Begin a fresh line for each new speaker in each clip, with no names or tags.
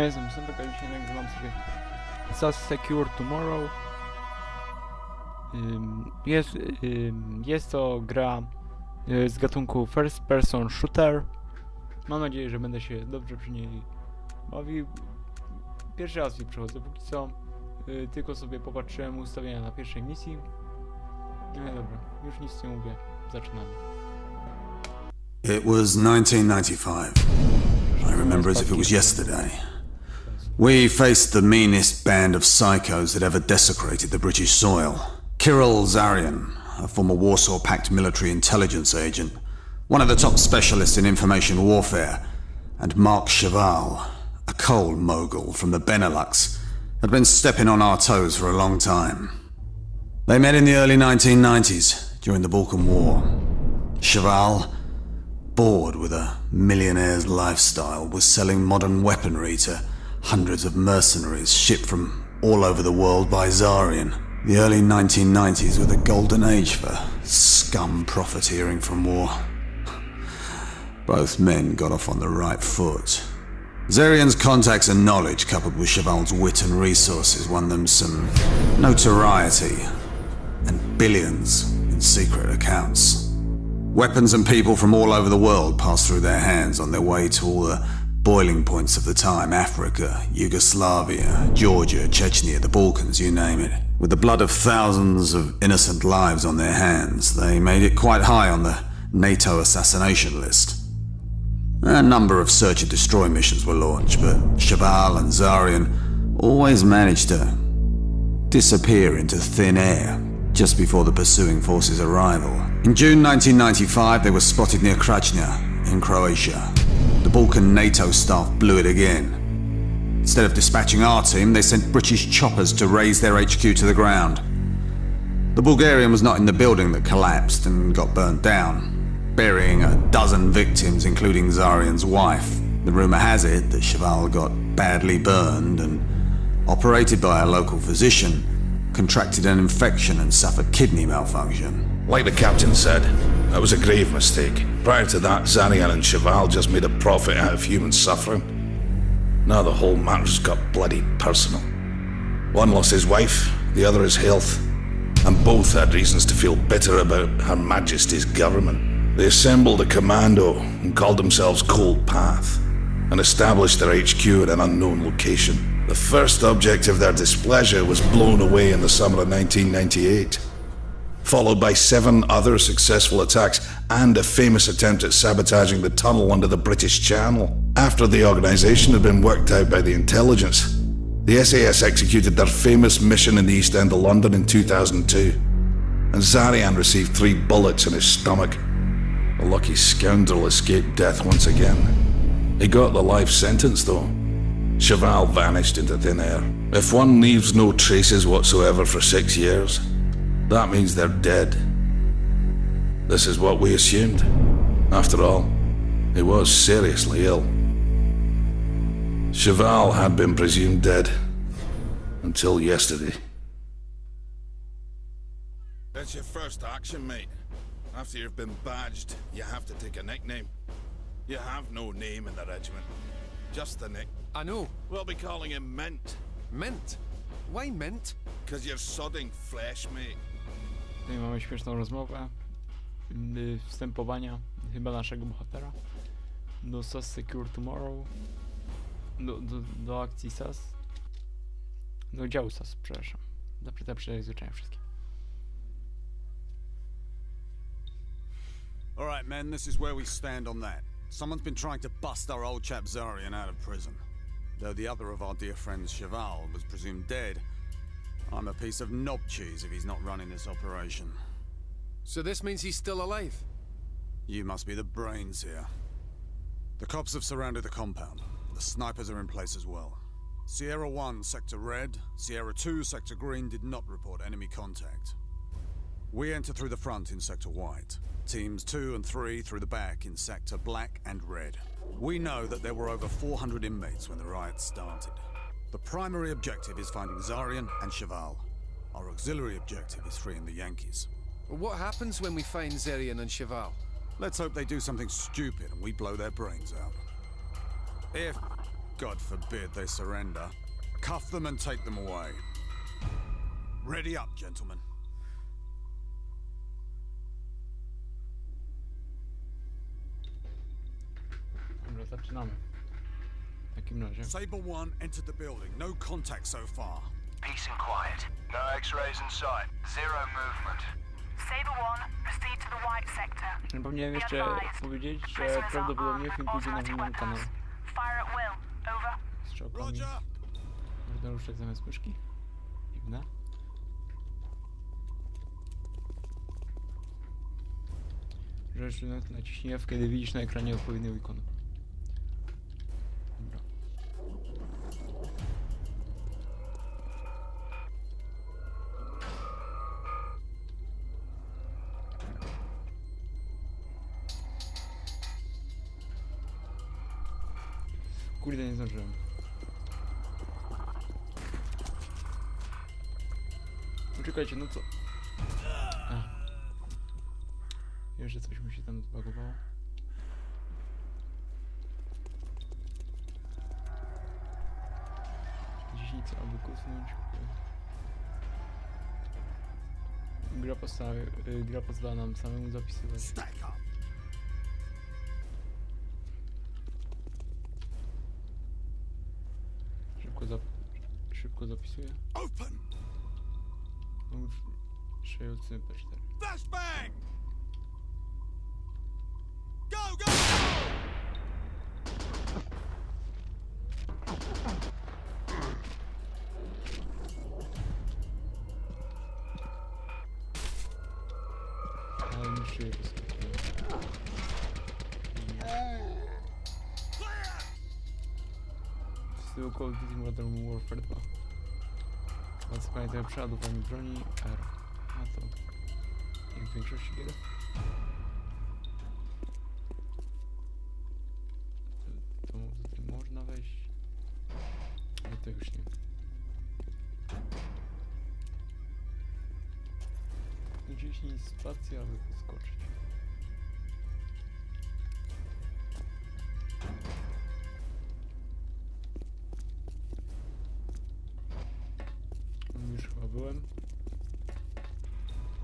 jestem Snopek, a dzisiaj nagrywam sobie SAS Tommorow. Jest to gra z gatunku first person shooter. Mam nadzieję, że będę się dobrze przy niej bawił. Pierwszy raz jej przechodzę póki co. Tylko sobie popatrzyłem ustawienia na pierwszej misji. Dobra, już nic nie mówię. Zaczynamy.
It was 1995. I remember as if it was yesterday. We faced the meanest band of psychos that ever desecrated the British soil. Kirill Zarian, a former Warsaw Pact military intelligence agent, one of the top specialists in information warfare, and Mark Cheval, a coal mogul from the Benelux, had been stepping on our toes for a long time. They met in the early 1990s, during the Balkan War. Cheval, bored with a millionaire's lifestyle, was selling modern weaponry to hundreds of mercenaries shipped from all over the world by Zarian. The early 1990s were the golden age for scum profiteering from war. Both men got off on the right foot. Zarian's contacts and knowledge, coupled with Cheval's wit and resources, won them some notoriety and billions in secret accounts. Weapons and people from all over the world passed through their hands on their way to all the boiling points of the time: Africa, Yugoslavia, Georgia, Chechnya, the Balkans, you name it. With the blood of thousands of innocent lives on their hands, they made it quite high on the NATO assassination list. A number of search and destroy missions were launched, but Cheval and Zarian always managed to disappear into thin air just before the pursuing forces' arrival. In June 1995, they were spotted near Krajina in Croatia. The Balkan NATO staff blew it again. Instead of dispatching our team, they sent British choppers to raze their HQ to the ground. The Bulgarian was not in the building that collapsed and got burnt down, burying a dozen victims, including Zarian's wife. The rumour has it that Cheval got badly burned and, operated by a local physician, contracted an infection and suffered kidney malfunction.
Like the captain said, that was a grave mistake. Prior to that, Zarian and Cheval just made a profit out of human suffering. Now the whole matter's got bloody personal. One lost his wife, the other his health, and both had reasons to feel bitter about Her Majesty's government. They assembled a commando and called themselves Cold Path, and established their HQ at an unknown location. The first object of their displeasure was blown away in the summer of 1998, followed by 7 other successful attacks and a famous attempt at sabotaging the tunnel under the British Channel. After the organisation had been worked out by the intelligence, the SAS executed their famous mission in the East End of London in 2002, and Zarian received 3 bullets in his stomach. The lucky scoundrel escaped death once again. He got the life sentence though. Cheval vanished into thin air. If one leaves no traces whatsoever for 6 years, that means they're dead. This is what we assumed. After all, he was seriously ill. Cheval had been presumed dead until yesterday.
That's your first action, mate. After you've been badged, you have to take a nickname. You have no name in the regiment. Just the nick.
I know.
We'll be calling him Mint.
Mint? Why mint?
Cause you're sodding flesh, mate.
Tutaj mamy śmieszną rozmowę wstępowania chyba naszego bohatera do SAS Tommorow, do akcji SAS, do działu SAS, przepraszam, za przejrzenia wszystkie.
Alright men, this is where we stand on that. Someone's been trying to bust our old chap Zarian out of prison. Though the other of our dear friends, Cheval, was presumed dead, I'm a piece of knob cheese if he's not running this operation.
So this means he's still alive?
You must be the brains here. The cops have surrounded the compound. The snipers are in place as well. Sierra 1, Sector Red, Sierra 2, Sector Green did not report enemy contact. We enter through the front in Sector White. Teams 2 and 3 through the back in Sector Black and Red. We know that there were over 400 inmates when the riot started. The primary objective is finding Zarian and Cheval. Our auxiliary objective is freeing the Yankees.
Well, what happens when we find Zarian and Cheval?
Let's hope they do something stupid and we blow their brains out. If God forbid they surrender. Cuff them and take them away. Ready up, gentlemen.
Dobra, zaczynamy. W takim razie.
Saber 1 entered the building. No contact so far.
Peace and quiet. No X-rays in sight. Zero movement.
Saber 1, proceed to the white sector.
Zapomniałem jeszcze powiedzieć, że prawdopodobnie film pójdzie na innym kanale.
Fire at will. Over.
Strzałkami.
Roger!
Można ruszać zamiast myszki. Dziwne. Rzecz naciśnij F, kiedy widzisz na ekranie odpowiednią ikonę. Dobra. Kurde, nie zdążyłem. Poczekajcie, no co? A. Jeszcze coś mi się tam zbagowało. Gdzieś nic, aby kucnąć. Gra pozwala nam samemu zapisywać.
Stack up!
Szybko zapisuję.
Open!
Przechodzimy PS4.
Flashbang! Go, go!
Ale mi szyję wyskoczyłem. Still Call of Duty Modern Warfare 2. Bardzo pamiętam przeładowanie broni R. A to jak w większości gier. To tutaj można wejść. Ale to już nie. Naciśnij spację, aby wyskoczyć. Już chyba byłem.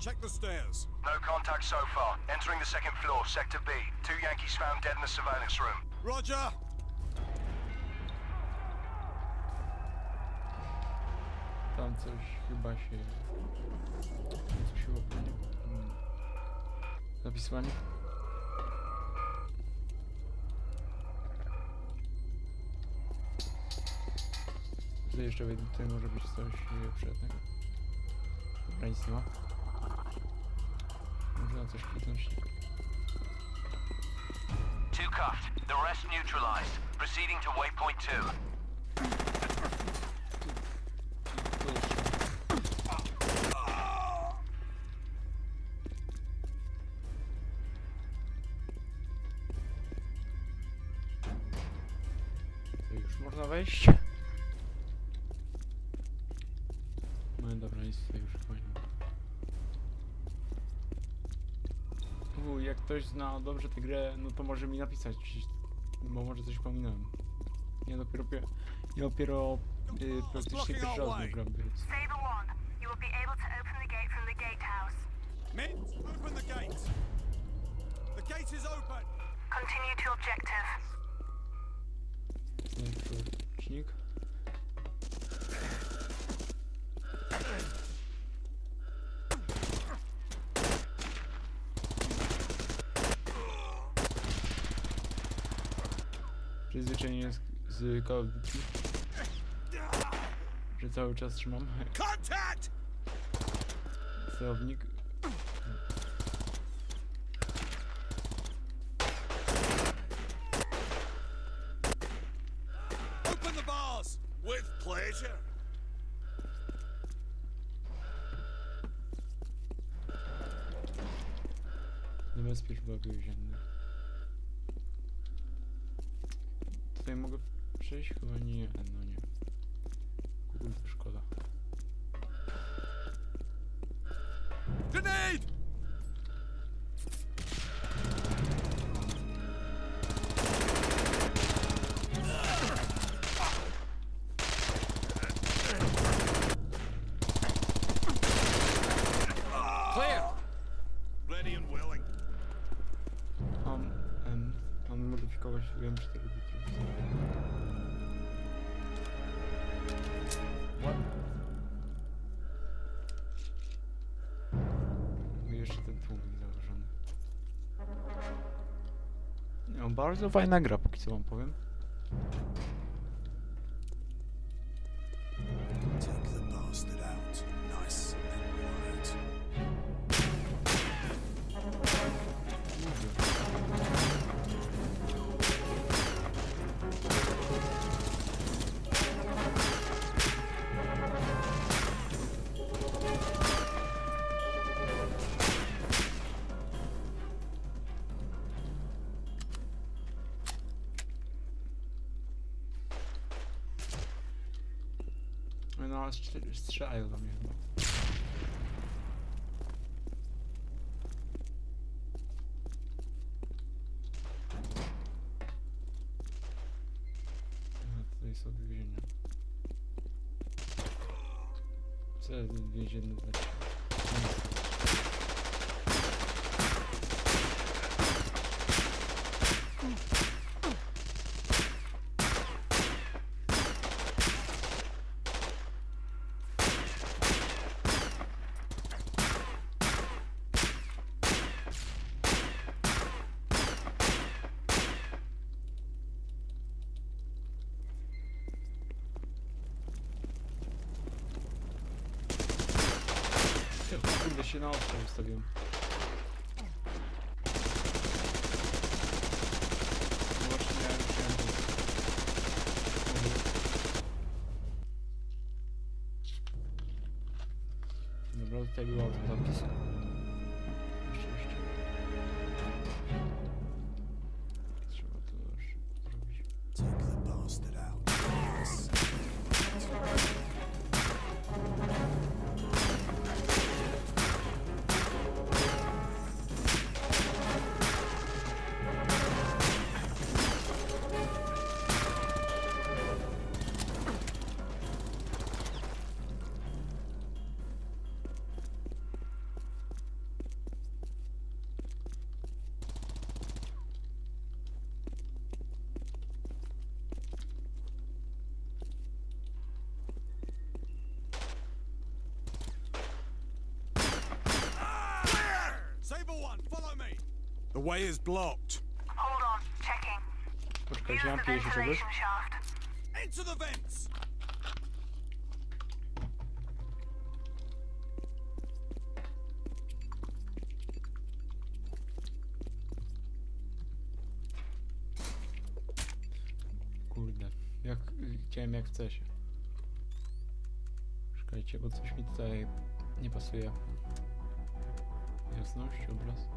Check the stairs.
No contact so far. Entering the second floor, Sector B. 2 Yankees found dead in the surveillance room.
Roger!
Tam coś chyba się... Coś chyba pewnie... Zapisywanie. Tutaj jeszcze tutaj może być coś przydatnego. Dobra, nic nie ma. Można coś kliknąć.
2 cuffed. The rest neutralized. Proceeding to waypoint 2.
To już można wejść. No dobra, nic tutaj już fajnie. Jak ktoś zna dobrze tę grę, no to może mi napisać, bo może coś pominąłem. Ja dopiero praktycznie pierwszy raz gram, więc...
Saber 1, you will be able to open the gate from the gatehouse.
Men, open the gate! The gate is open!
Continue to objective.
Odcinek. Przyzwyczajenie z Call of Duty, że cały czas trzymam
Contact!
celownik.
Open the bars!
With pleasure.
Zabezpiecz bug więzienny. Tutaj mogę przejść? Chyba nie, no nie. Kurde, szkoda.
Grenade!
Clear!
Ready and willing.
Mam modyfikować, wiem, 4 litrów. Ładnie. I jeszcze ten tłumik założony. No, bardzo fajna gra, póki co wam powiem.
Take the bastard out. Nice and quiet.
No, strzelają do mnie chyba. A, tutaj są więzienia. Co więzienne leci? Kurde, się na ostrze ustawiłem. No właśnie miałem Dobra, tutaj był autozapis. Oczywiście. Trzeba to już zrobić.
Take the bastard out. Nice. Saber one, follow me. The way is blocked.
Hold on, checking.
Poczekajcie,
Use
mam
the
pije się czegoś.
ventilation shaft.
Into the vents.
Kurde, chciałem jak w CS-ie. Czekajcie, bo coś mi tutaj nie pasuje. Jasność, obraz.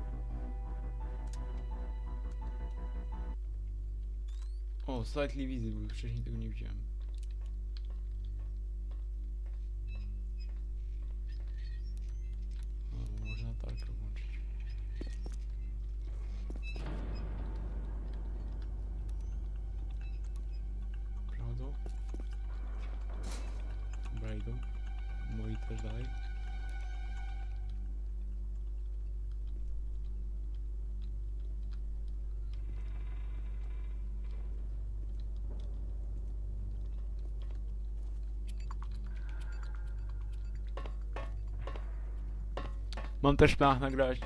O, slightly visible, wcześniej tego nie widziałem. O, można latarkę włączyć. Przechodzą. Dobra, idą. Moi też dalej. Mam też plan nagrać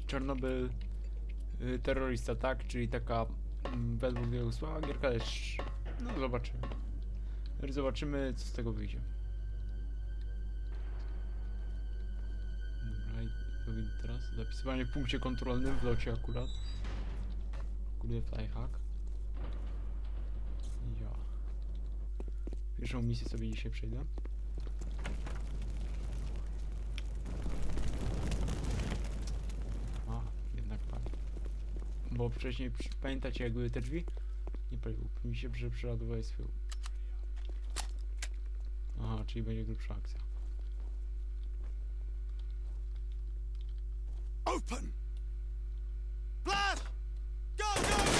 Czarnobyl terrorysta, tak? Czyli taka według wielu słaba gierka, lecz no zobaczymy. Zobaczymy, co z tego wyjdzie. Dobra, i to widzę teraz. Zapisywanie w punkcie kontrolnym w locie akurat. Kurde, flyhack. Ja. Pierwszą misję sobie dzisiaj przejdę. Bo wcześniej, pamiętacie jak były te drzwi? Nie palił mi się, że przeładowałeś swój. Aha, czyli będzie grubsza akcja.
Open. Blast! Go, go, go!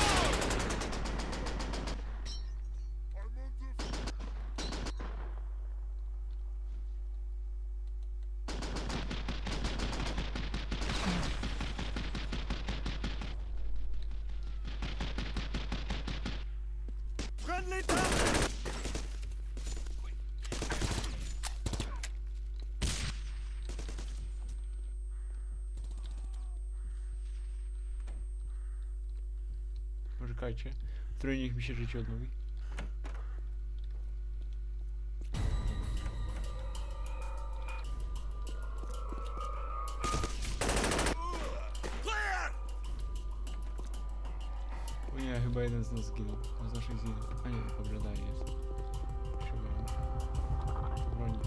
Poczekajcie. Który niech mi się życie odnowi. O nie, chyba jeden z nas zginął. Z naszych zginął. A nie, dobra, dalej jest. Broni.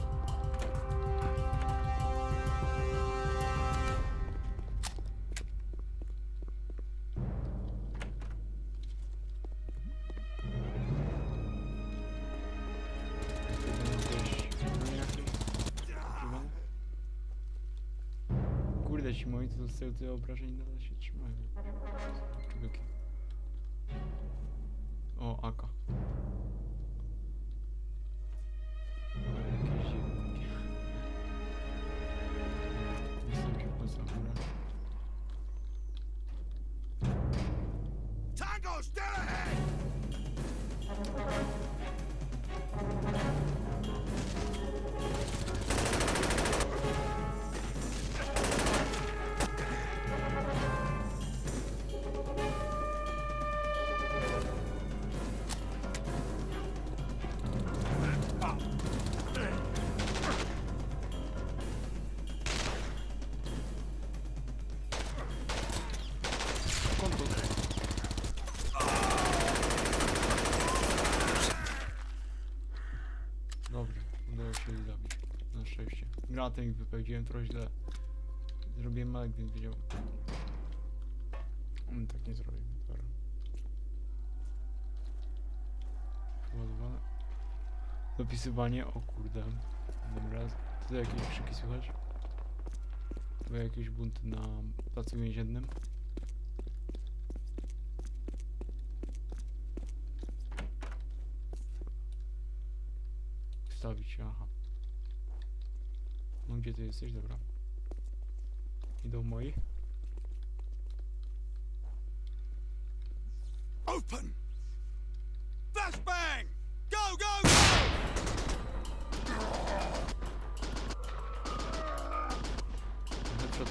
Kurde, ci moi to dostają tyle obrażeń, nadal się trzymają. Człowieki. O, Aka. Ale jakieś dziwne. Wysokie poza górę.
Tango, still ahead!
Dobrze, udało się ich zabić. Na szczęście. Granatem ich wypełniłem trochę źle. Zrobiłem, ale gdybym wiedział. Tak nie zrobię. Dobra. Przeładowane. Dopisywanie, o kurde. Dobra, tutaj jakieś krzyki słychać? Chyba jakieś bunty na placu więziennym. Stawić, aha. No gdzie ty jesteś? Dobra. Idą moi.
Open! Flashbang! Go, go, go!
Do przodu.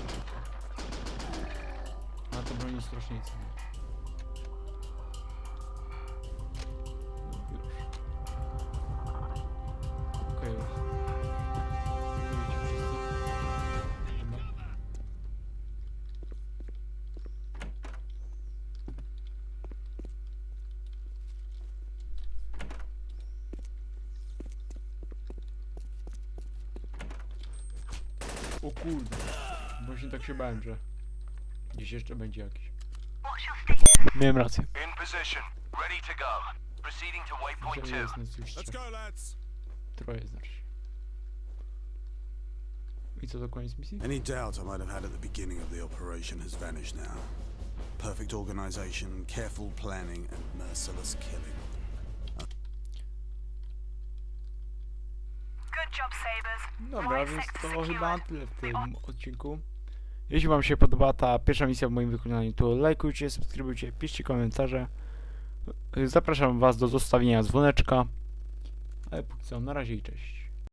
A to broni straszniejca. Już. Okej, już. Widzicie wszyscy? Dobra. O kurde. Właśnie tak się bałem, że gdzieś jeszcze będzie jakiś.
What's your status?
Miałem rację.
In position. Ready to go. Proceeding to waypoint
Że
2.
jest nas już
Let's
trzech.
go, lads.
Troje znaczy. I co, to koniec misji?
Any doubt I might have had at the beginning of the operation has vanished now. Perfect organization, careful planning, and merciless killing.
Good job, Sabers.
Dobra,
Right
więc
sector
to chyba
secured.
tyle w tym odcinku. Jeśli wam się podoba ta pierwsza misja w moim wykonaniu, to lajkujcie, subskrybujcie, piszcie komentarze. Zapraszam was do zostawienia dzwoneczka. Ale póki co, na razie i cześć.